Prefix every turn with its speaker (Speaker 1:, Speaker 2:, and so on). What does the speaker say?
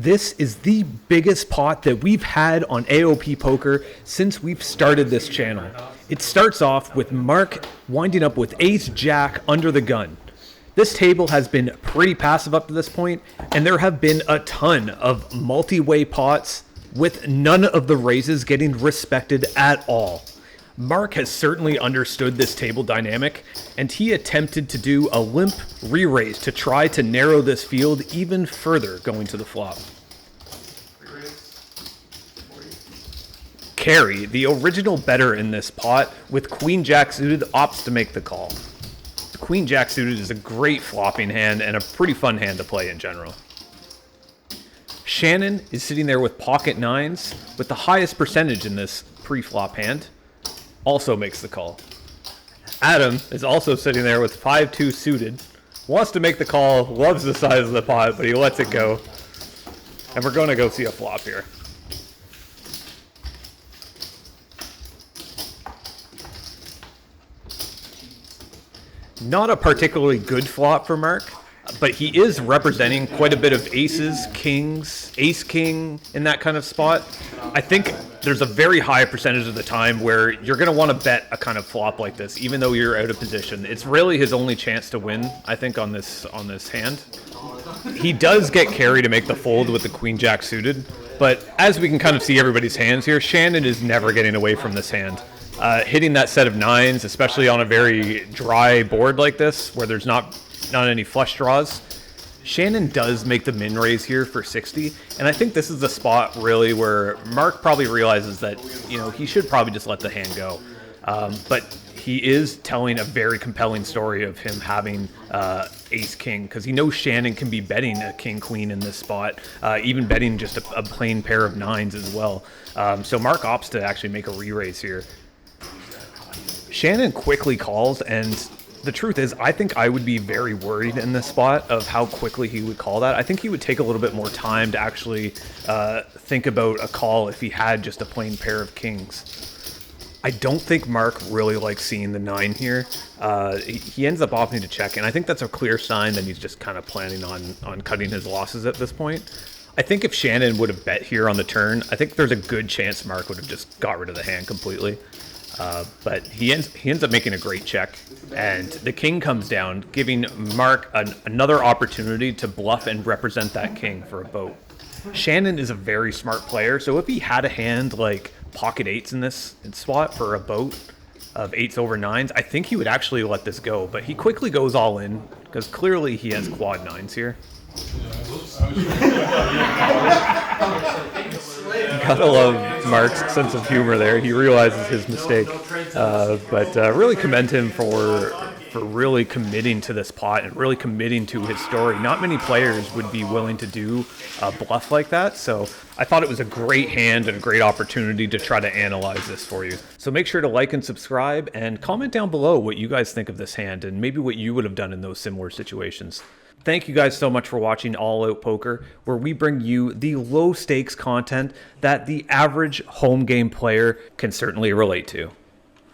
Speaker 1: This is the biggest pot that we've had on AOP Poker since we've started this channel. It starts off with Mark winding up with Ace-Jack under the gun. This table has been pretty passive up to this point, and there have been a ton of multi-way pots with none of the raises getting respected at all. Mark has certainly understood this table dynamic, and he attempted to do a limp re-raise to try to narrow this field even further going to the flop. Carry, the original bettor in this pot, with Queen-Jack suited, opts to make the call. Queen-Jack suited is a great flopping hand and a pretty fun hand to play in general. Shannon is sitting there with pocket nines, with the highest percentage in this pre-flop hand. Also makes the call. Adam is also sitting there with 5-2 suited, wants to make the call, loves the size of the pot, but he lets it go. And we're going to go see a flop here. Not a particularly good flop for Mark, but he is representing quite a bit of aces, kings, ace-king in that kind of spot. I think there's a very high percentage of the time where you're going to want to bet a kind of flop like this, even though you're out of position. It's really his only chance to win, I think, on this hand. He does get carry to make the fold with the Queen-Jack suited, but as we can kind of see everybody's hands here, Shannon is never getting away from this hand. Hitting that set of nines, especially on a very dry board like this, where there's not any flush draws, Shannon does make the min raise here for 60, and I think this is the spot really where Mark probably realizes that, you know, he should probably just let the hand go. But he is telling a very compelling story of him having ace-king, because he knows Shannon can be betting a king-queen in this spot, even betting just a plain pair of nines as well. So Mark opts to actually make a re-raise here. Shannon quickly calls, and the truth is, I think I would be very worried in this spot of how quickly he would call that. I think he would take a little bit more time to actually think about a call if he had just a plain pair of kings. I don't think Mark really likes seeing the 9 here. He ends up opting to check, and I think that's a clear sign that he's just kind of planning on cutting his losses at this point. I think if Shannon would have bet here on the turn, I think there's a good chance Mark would have just got rid of the hand completely. But he ends up making a great check, and the king comes down, giving Mark another opportunity to bluff and represent that king for a boat. Shannon is a very smart player, so if he had a hand like pocket eights in this spot for a boat of 8s over 9s, I think he would actually let this go, but he quickly goes all in, because clearly he has quad 9s here. Gotta love Mark's sense of humor there. He realizes his mistake, but really commend him for really committing to this pot and really committing to his story. Not many players would be willing to do a bluff like that, so I thought it was a great hand and a great opportunity to try to analyze this for you. So make sure to like and subscribe, and comment down below what you guys think of this hand and maybe what you would have done in those similar situations. Thank you guys so much for watching All Out Poker, where we bring you the low stakes content that the average home game player can certainly relate to.